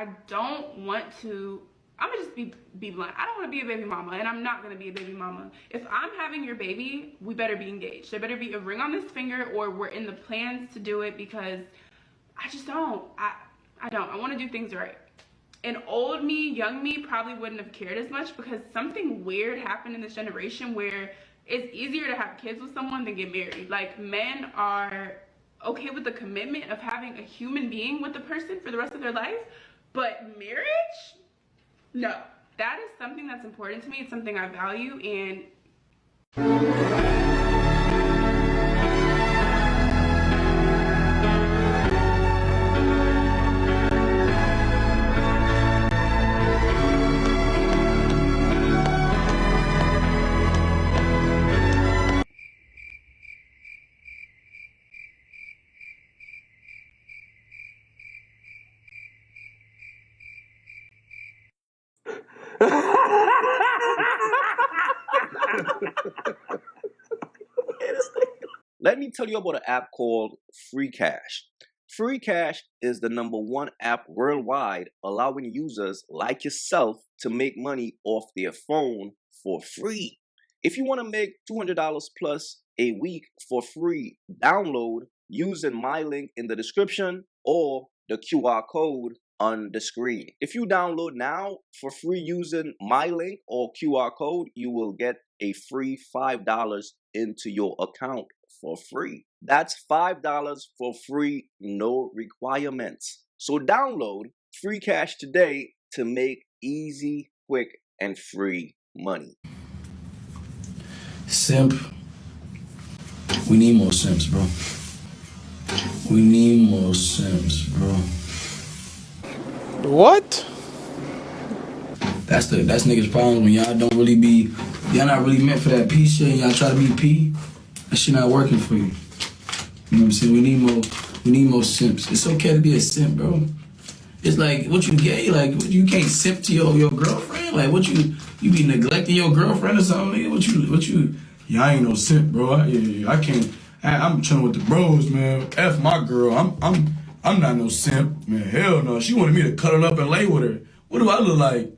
I don't want to, I'm gonna just be blunt. I don't want to be a baby mama, and I'm not gonna be a baby mama. If I'm having your baby, we better be engaged. There better be a ring on this finger, or we're in the plans to do it, because I just don't. I don't. I want to do things right. And old me, young me probably wouldn't have cared as much, because something weird happened in this generation where it's easier to have kids with someone than get married. Like, men are okay with the commitment of having a human being with a person for the rest of their life, but marriage? No. That is something that's important to me. It's something I value, and Let me tell you about an app called Free Cash. Free Cash is the #1 app worldwide, allowing users like yourself to make money off their phone for free. If you want to make $200 plus a week for free, download using my link in the description or the QR code on the screen. If you download now for free using my link or QR code, you will get a free $5 into your account for free. That's $5 for free, no requirements. So download Free Cash today to make easy, quick, and free money. Simp. We need more simps, bro. We need more simps, bro. What? That's niggas' problem when y'all don't really be, y'all not really meant for that P shit, and y'all try to be P. That shit not working for you. You know what I'm saying? We need more simps. It's okay to be a simp, bro. It's like, what you gay? Like, what, you can't simp to your girlfriend? Like, what you be neglecting your girlfriend or something? Nigga? What you? Yeah, I ain't no simp, bro. I can't. I'm chilling with the bros, man. F my girl. I'm not no simp, man. Hell no. She wanted me to cuddle up and lay with her. What do I look like?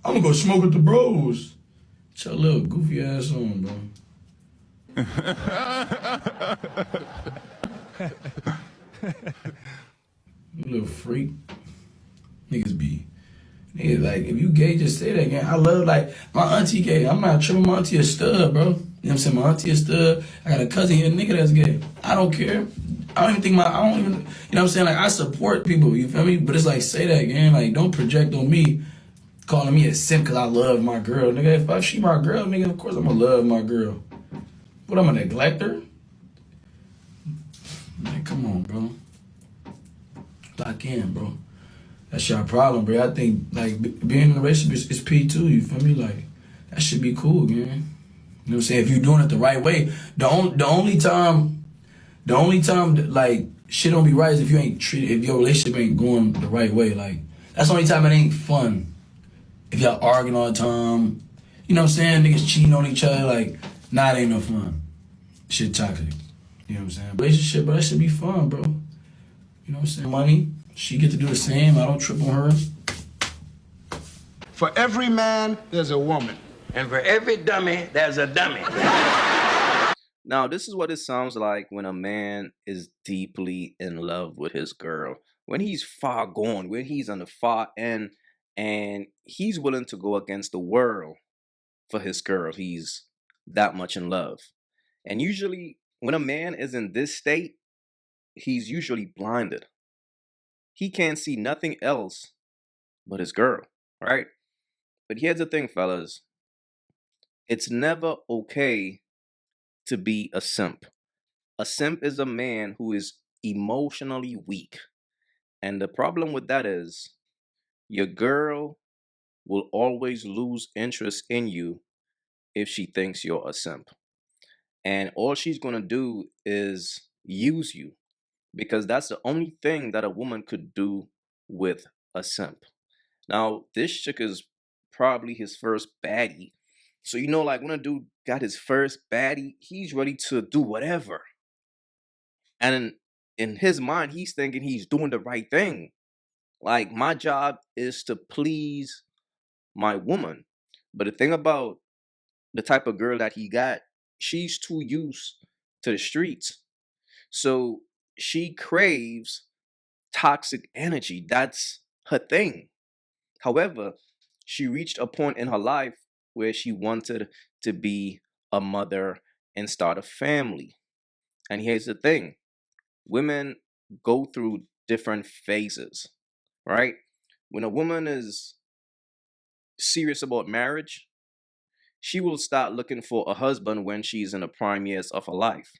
I'm gonna go smoke with the bros. Get your little goofy ass on, bro. You little freak. Niggas like, if you gay, just say that again. I love, like, my auntie gay. I'm not tripping, my auntie a stud, bro. You know what I'm saying? My auntie a stud. I got a cousin here, a nigga that's gay. I don't care. I don't even, you know what I'm saying? Like, I support people, you feel me? But it's like, say that again. Like, don't project on me, calling me a simp because I love my girl. Nigga, if she my girl, nigga, of course I'm gonna love my girl. What, I'm gonna neglect her? Man, come on, bro. Lock in, bro. That's your problem, bro. I think, like, being in a relationship is P too, you feel me? Like, that should be cool, man. You know what I'm saying? If you're doing it the right way. The only time that, like, shit don't be right is if you ain't treated, if your relationship ain't going the right way. Like, that's the only time it ain't fun. If y'all arguing all the time, you know what I'm saying? Niggas cheating on each other, like, nah, it ain't no fun. Shit toxic. You know what I'm saying? Relationship, but that should be fun, bro. You know what I'm saying? Money, she get to do the same. I don't trip on her. For every man, there's a woman. And for every dummy, there's a dummy. Now, this is what it sounds like when a man is deeply in love with his girl. When he's far gone, when he's on the far end, and he's willing to go against the world for his girl. He's that much in love. And usually, when a man is in this state, he's usually blinded. He can't see nothing else but his girl, right? But here's the thing, fellas. It's never okay to be a simp. A simp is a man who is emotionally weak. And the problem with that is your girl will always lose interest in you if she thinks you're a simp. And all she's going to do is use you, because that's the only thing that a woman could do with a simp. Now, this chick is probably his first baddie. So, you know, like when a dude got his first baddie, he's ready to do whatever. And in his mind, he's thinking he's doing the right thing. Like, my job is to please my woman. But the thing about the type of girl that he got, she's too used to the streets. So she craves toxic energy. That's her thing. However, she reached a point in her life where she wanted to be a mother and start a family. And here's the thing, women go through different phases, right? When a woman is serious about marriage, she will start looking for a husband when she's in the prime years of her life.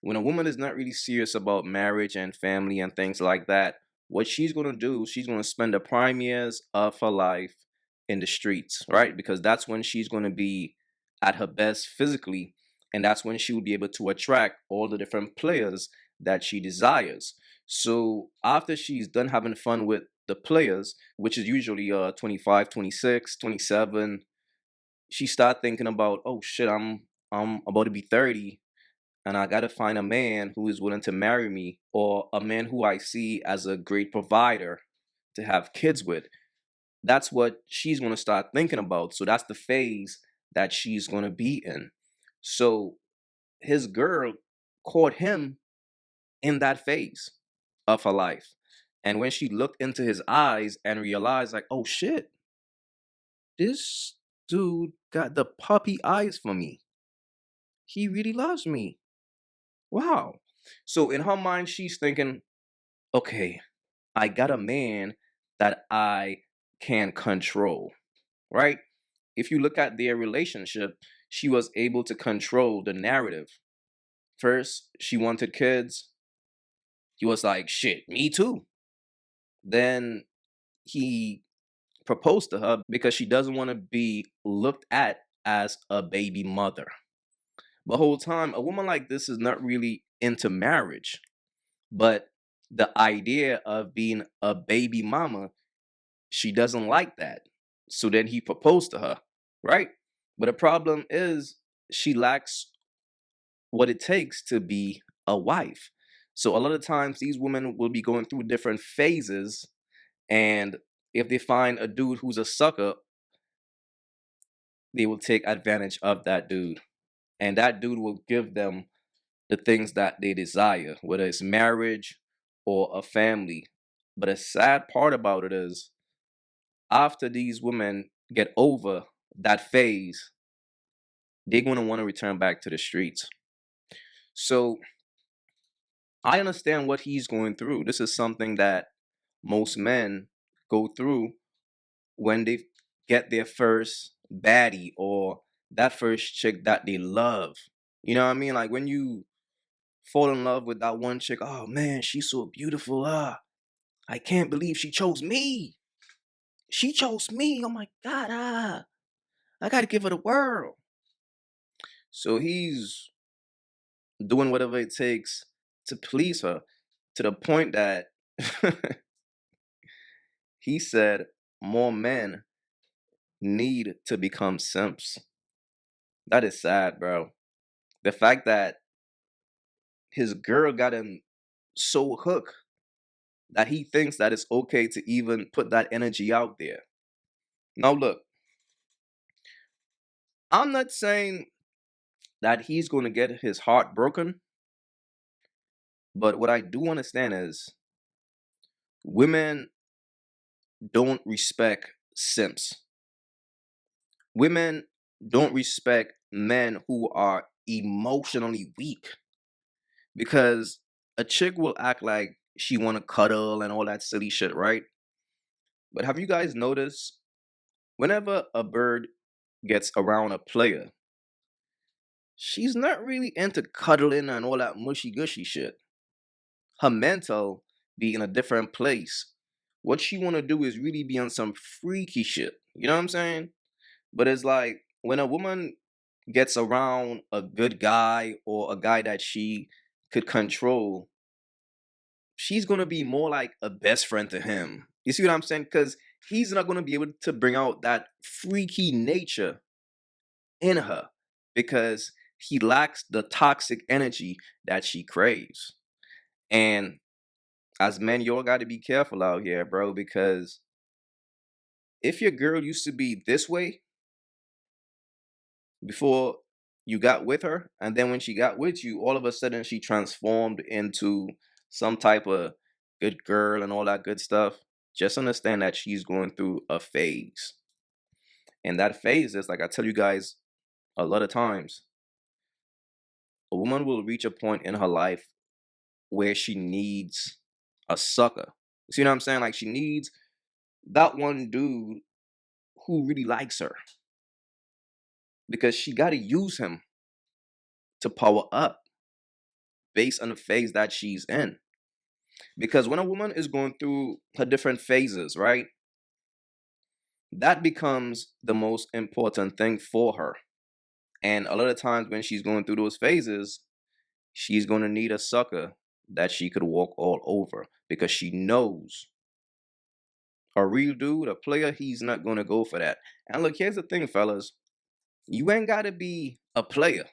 When a woman is not really serious about marriage and family and things like that, what she's going to do, she's going to spend the prime years of her life in the streets, right? Because that's when she's going to be at her best physically. And that's when she will be able to attract all the different players that she desires. So after she's done having fun with the players, which is usually 25, 26, 27, she start thinking about, oh shit, I'm about to be 30 and I got to find a man who is willing to marry me, or a man who I see as a great provider to have kids with. That's what she's going to start thinking about. So that's the phase that she's going to be in. So his girl caught him in that phase of her life. And when she looked into his eyes and realized, like, oh shit, this dude got the puppy eyes for me. He really loves me. Wow. So in her mind, she's thinking, okay, I got a man that I can control, right? If you look at their relationship, she was able to control the narrative. First, she wanted kids. He was like, shit, me too. Then he proposed to her because she doesn't want to be looked at as a baby mother. The whole time, a woman like this is not really into marriage, but the idea of being a baby mama, she doesn't like that. So then he proposed to her, right? But the problem is she lacks what it takes to be a wife. So a lot of times these women will be going through different phases, and if they find a dude who's a sucker, they will take advantage of that dude. And that dude will give them the things that they desire, whether it's marriage or a family. But a sad part about it is after these women get over that phase, they're going to want to return back to the streets. So I understand what he's going through. This is something that most men go through when they get their first baddie or that first chick that they love. You know what I mean? Like when you fall in love with that one chick, oh man, she's so beautiful. I can't believe she chose me. She chose me. Oh my God. I got to give her the world. So he's doing whatever it takes to please her to the point that he said more men need to become simps. That is sad, bro. The fact that his girl got him so hooked that he thinks that it's okay to even put that energy out there. Now, look, I'm not saying that he's going to get his heart broken, but what I do understand is women don't respect simps. Women don't respect men who are emotionally weak, because a chick will act like she want to cuddle and all that silly shit, right? But have you guys noticed whenever a bird gets around a player, she's not really into cuddling and all that mushy gushy shit. Her mental be in a different place. What she want to do is really be on some freaky shit. You know what I'm saying? But it's like when a woman gets around a good guy or a guy that she could control, she's going to be more like a best friend to him. You see what I'm saying? Because he's not going to be able to bring out that freaky nature in her because he lacks the toxic energy that she craves. And As men, y'all got to be careful out here, bro, because if your girl used to be this way before you got with her, and then when she got with you, all of a sudden she transformed into some type of good girl and all that good stuff, just understand that she's going through a phase. And that phase is, like I tell you guys a lot of times, a woman will reach a point in her life where she needs a sucker. You see what I'm saying? Like, she needs that one dude who really likes her, because she got to use him to power up based on the phase that she's in. Because when a woman is going through her different phases, right, that becomes the most important thing for her. And a lot of times when she's going through those phases, she's going to need a sucker that she could walk all over, because she knows a real dude, a player, he's not going to go for that. And look, here's the thing, fellas. You ain't got to be a player.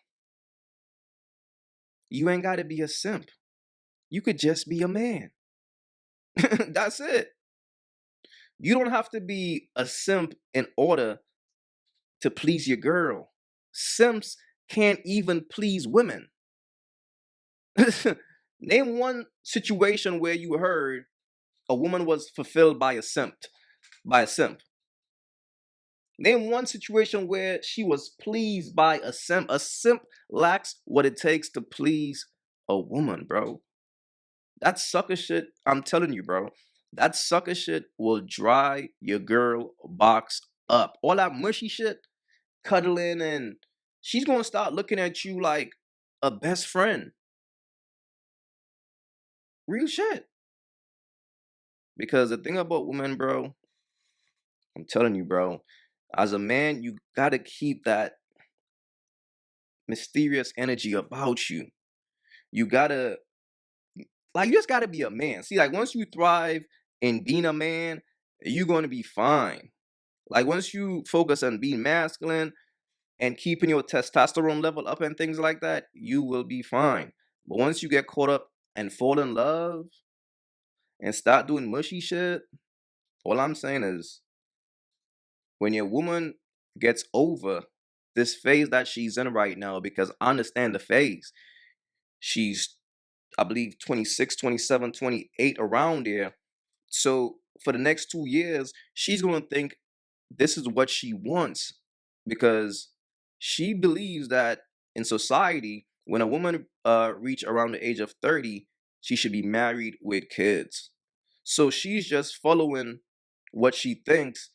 You ain't got to be a simp. You could just be a man. That's it. You don't have to be a simp in order to please your girl. Simps can't even please women. Name one situation where you heard a woman was fulfilled by a simp. Name one situation where she was pleased by a simp. A simp lacks what it takes to please a woman, bro. That sucker shit, I'm telling you, bro. That sucker shit will dry your girl box up. All that mushy shit, cuddling, and she's gonna start looking at you like a best friend. Real shit. Because the thing about women, bro, I'm telling you, bro, as a man, you gotta keep that mysterious energy about you. You gotta, like, you just gotta be a man. See, like, once you thrive in being a man, you're gonna be fine. Like, once you focus on being masculine and keeping your testosterone level up and things like that, you will be fine. But once you get caught up and fall in love and start doing mushy shit, all I'm saying is, when your woman gets over this phase that she's in right now, because I understand the phase, she's, I believe, 26, 27, 28, around there. So for the next 2 years, she's going to think this is what she wants, because she believes that in society, when a woman reach around the age of 30, she should be married with kids. So she's just following what she thinks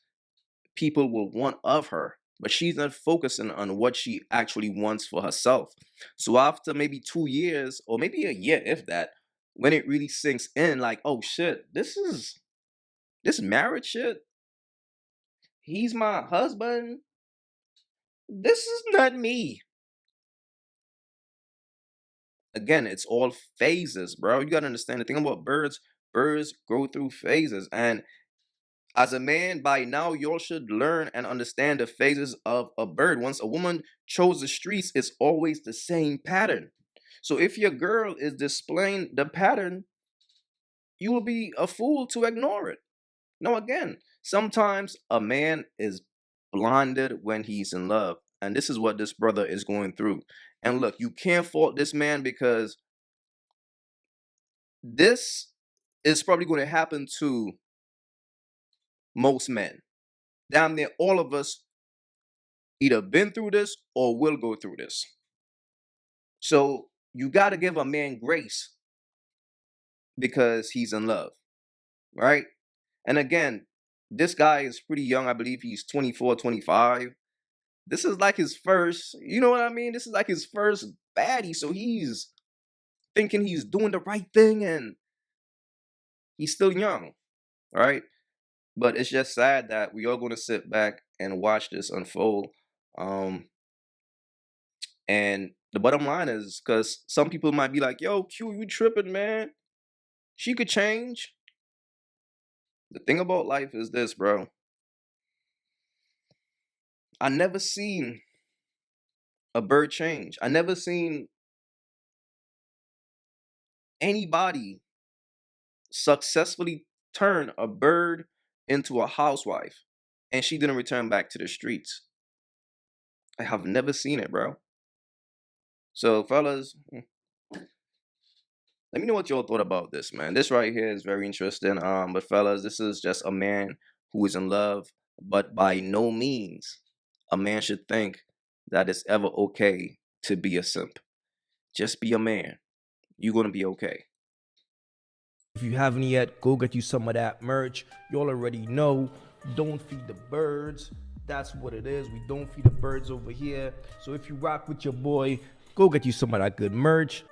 people will want of her, but she's not focusing on what she actually wants for herself. So after maybe 2 years, or maybe a year, if that, when it really sinks in, like, oh shit, this marriage shit, he's my husband, this is not me. Again, it's all phases, bro. You gotta understand the thing about birds. Birds go through phases, and as a man, by now, y'all should learn and understand the phases of a bird. Once a woman chose the streets, it's always the same pattern. So if your girl is displaying the pattern, you will be a fool to ignore it. Now, again, sometimes a man is blinded when he's in love. And this is what this brother is going through. And look, you can't fault this man, because this is probably going to happen to most men. Damn near all of us either been through this or will go through this. So you got to give a man grace because he's in love, right? And again, this guy is pretty young. I believe he's 24, 25. This is like his first, you know what I mean? This is like his first baddie. So he's thinking he's doing the right thing, and he's still young, right? But it's just sad that we are going to sit back and watch this unfold. And the bottom line is, because some people might be like, yo, Q, you tripping, man. She could change. The thing about life is this, bro. I never seen a bird change. I never seen anybody successfully turned a bird into a housewife, and she didn't return back to the streets. I have never seen it, bro. So, fellas, let me know what y'all thought about this, man. This right here is very interesting. But fellas, this is just a man who is in love, but by no means a man should think that it's ever okay to be a simp. Just be a man. You're gonna be okay. If you haven't yet, go get you some of that merch. Y'all already know, don't feed the birds. That's what it is. We don't feed the birds over here. So if you rock with your boy, go get you some of that good merch.